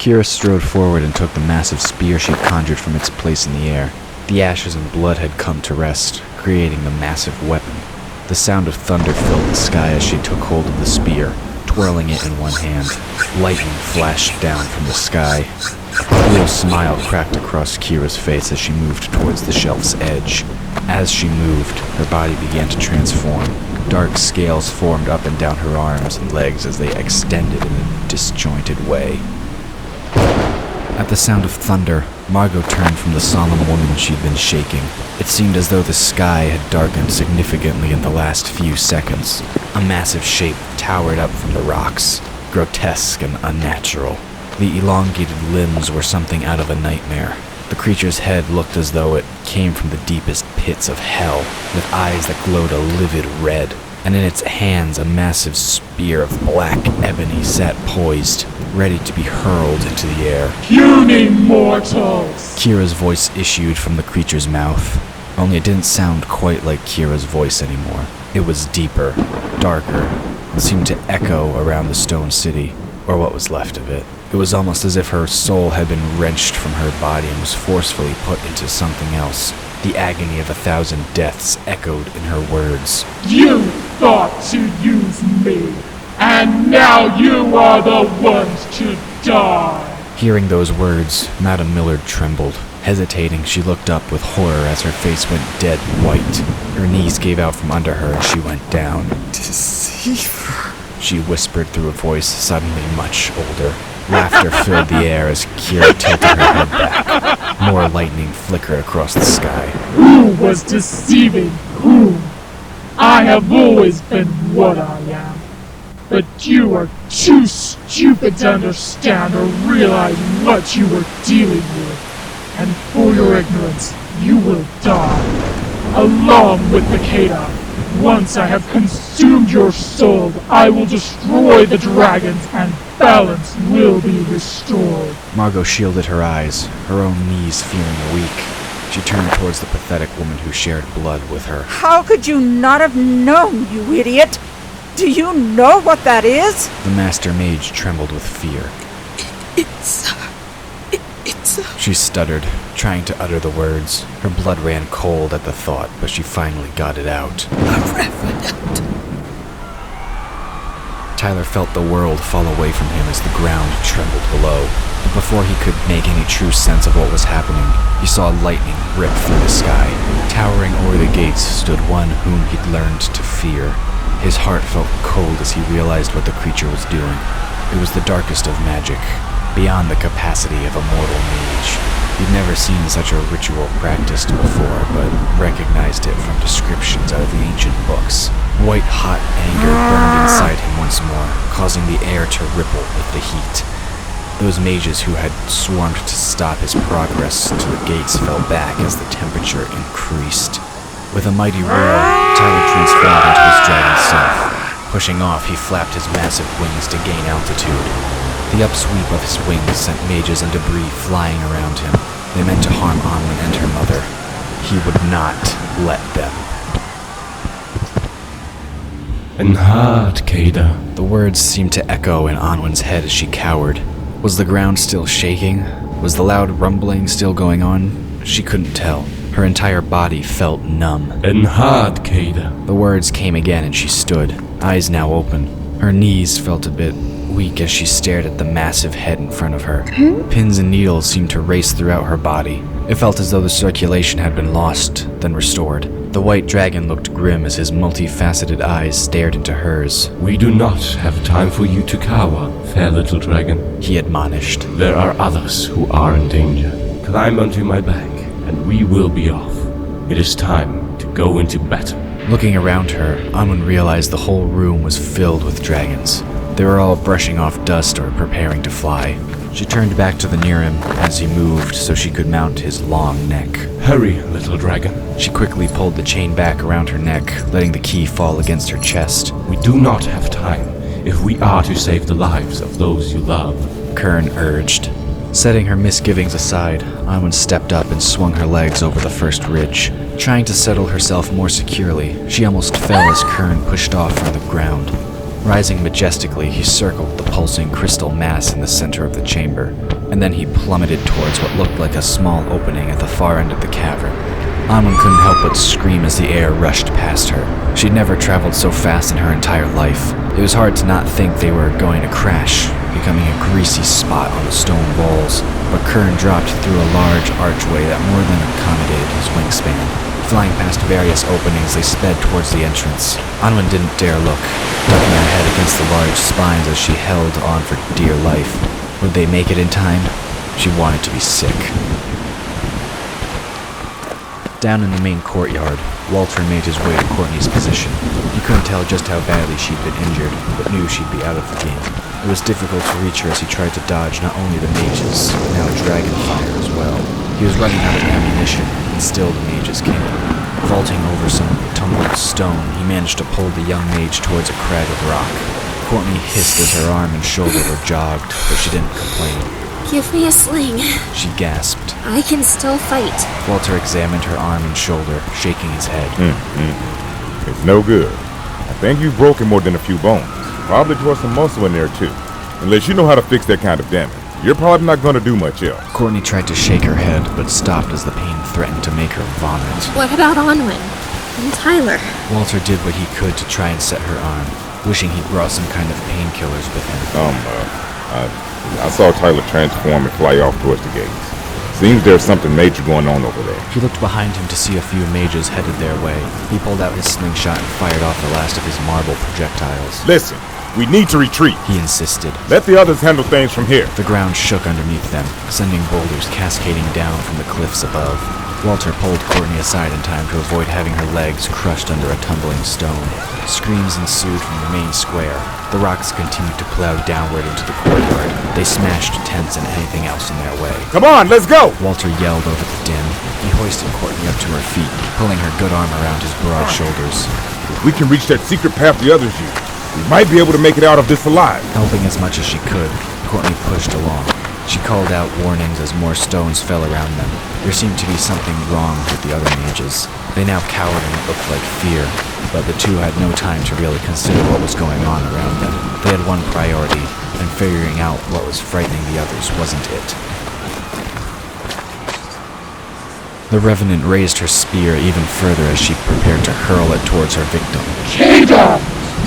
Kira strode forward and took the massive spear she'd conjured from its place in the air. The ashes and blood had come to rest, creating the massive weapon. The sound of thunder filled the sky as she took hold of the spear, twirling it in one hand. Lightning flashed down from the sky. A cruel smile cracked across Kira's face as she moved towards the shelf's edge. As she moved, her body began to transform. Dark scales formed up and down her arms and legs as they extended in a disjointed way. At the sound of thunder, Margo turned from the solemn woman she'd been shaking. It seemed as though the sky had darkened significantly in the last few seconds. A massive shape towered up from the rocks, grotesque and unnatural. The elongated limbs were something out of a nightmare. The creature's head looked as though it came from the deepest pits of hell, with eyes that glowed a livid red, and in its hands a massive spear of black ebony sat poised, ready to be hurled into the air. Puny mortals! Kira's voice issued from the creature's mouth, only it didn't sound quite like Kira's voice anymore. It was deeper, darker, and seemed to echo around the stone city, or what was left of it. It was almost as if her soul had been wrenched from her body and was forcefully put into something else. The agony of 1,000 deaths echoed in her words. You thought to use me, and now you are the ones to die. Hearing those words, Madame Millard trembled. Hesitating, she looked up with horror as her face went dead white. Her knees gave out from under her as she went down. Deceiver, she whispered through a voice suddenly much older. Laughter filled the air as Kira tilted her head back. More lightning flickered across the sky. Who was deceiving whom? I have always been what I am. But you are too stupid to understand or realize what you were dealing with. And for your ignorance, you will die, along with the Keda. Once I have consumed your soul, I will destroy the dragons and balance will be restored. Margo shielded her eyes, her own knees feeling weak. She turned towards the pathetic woman who shared blood with her. How could you not have known, you idiot? Do you know what that is? The Master Mage trembled with fear. It's... She stuttered, trying to utter the words. Her blood ran cold at the thought, but she finally got it out. A revenant. Tyler felt the world fall away from him as the ground trembled below. But before he could make any true sense of what was happening, he saw lightning rip through the sky. Towering over the gates stood one whom he'd learned to fear. His heart felt cold as he realized what the creature was doing. It was the darkest of magic, beyond the capacity of a mortal mage. He'd never seen such a ritual practiced before, but recognized it from descriptions out of the ancient books. White-hot anger burned inside him once more, causing the air to ripple with the heat. Those mages who had swarmed to stop his progress to the gates fell back as the temperature increased. With a mighty roar, Tyler transformed into his dragon self. Pushing off, he flapped his massive wings to gain altitude. The upsweep of his wings sent mages and debris flying around him. They meant to harm Anwen and her mother. He would not let them. Enhard, Keda. The words seemed to echo in Anwen's head as she cowered. Was the ground still shaking? Was the loud rumbling still going on? She couldn't tell. Her entire body felt numb. Enhard, Keda. The words came again and she stood, eyes now open. Her knees felt a bit weak as she stared at the massive head in front of her. Pins and needles seemed to race throughout her body. It felt as though the circulation had been lost, then restored. The white dragon looked grim as his multifaceted eyes stared into hers. We do not have time for you to cower, fair little dragon, he admonished. There are others who are in danger. Climb onto my back, and we will be off. It is time to go into battle. Looking around her, Anwen realized the whole room was filled with dragons. They were all brushing off dust or preparing to fly. She turned back to the Nurrim as he moved so she could mount his long neck. Hurry, little dragon. She quickly pulled the chain back around her neck, letting the key fall against her chest. We do not have time if we are to save the lives of those you love, Kern urged. Setting her misgivings aside, Anwen stepped up and swung her legs over the first ridge. Trying to settle herself more securely, she almost fell as Kern pushed off from the ground. Rising majestically, he circled the pulsing crystal mass in the center of the chamber. and then he plummeted towards what looked like a small opening at the far end of the cavern. Anwen couldn't help but scream as the air rushed past her. She'd never traveled so fast in her entire life. It was hard to not think they were going to crash, becoming a greasy spot on the stone walls, but Kern dropped through a large archway that more than accommodated his wingspan. Flying past various openings, they sped towards the entrance. Anwen didn't dare look, ducking her head against the large spines as she held on for dear life. Would they make it in time? She wanted to be sick. Down in the main courtyard, Walter made his way to Courtney's position. He couldn't tell just how badly she'd been injured, but knew she'd be out of the game. It was difficult to reach her as he tried to dodge not only the mages, but now dragon fire as well. He was running out of ammunition, and still the mages came. Vaulting over some tumbled stone, he managed to pull the young mage towards a crag of rock. Courtney hissed as her arm and shoulder were jogged, but she didn't complain. Give me a sling. She gasped. I can still fight. Walter examined her arm and shoulder, shaking his head. It's no good. I think you've broken more than a few bones. Probably tore some muscle in there too. Unless you know how to fix that kind of damage, you're probably not going to do much else. Courtney tried to shake her head, but stopped as the pain threatened to make her vomit. What about Anwen? And Tyler? Walter did what he could to try and set her arm, wishing he'd brought some kind of painkillers with him. I saw Tyler transform and fly off towards the gates. Seems there's something major going on over there. He looked behind him to see a few mages headed their way. He pulled out his slingshot and fired off the last of his marble projectiles. Listen, we need to retreat. He insisted. Let the others handle things from here. The ground shook underneath them, sending boulders cascading down from the cliffs above. Walter pulled Courtney aside in time to avoid having her legs crushed under a tumbling stone. Screams ensued from the main square. The rocks continued to plow downward into the courtyard. They smashed tents and anything else in their way. Come on, let's go! Walter yelled over the din. He hoisted Courtney up to her feet, pulling her good arm around his broad shoulders. If we can reach that secret path the others use, we might be able to make it out of this alive. Helping as much as she could, Courtney pushed along. She called out warnings as more stones fell around them. There seemed to be something wrong with the other mages. They now cowered in what looked like fear, but the two had no time to really consider what was going on around them. They had one priority, and figuring out what was frightening the others wasn't it. The Revenant raised her spear even further as she prepared to hurl it towards her victim. Kingdom,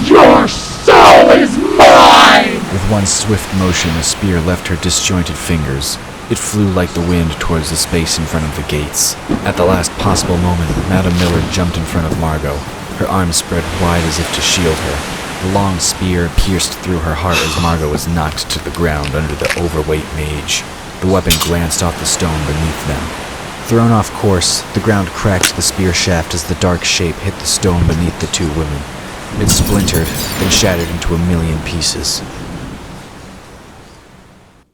your soul is mine! With one swift motion, the spear left her disjointed fingers. It flew like the wind towards the space in front of the gates. At the last possible moment, Madame Millard jumped in front of Margo, her arms spread wide as if to shield her. The long spear pierced through her heart as Margo was knocked to the ground under the overweight mage. The weapon glanced off the stone beneath them. Thrown off course, the ground cracked the spear shaft as the dark shape hit the stone beneath the two women. It splintered, then shattered into a million pieces.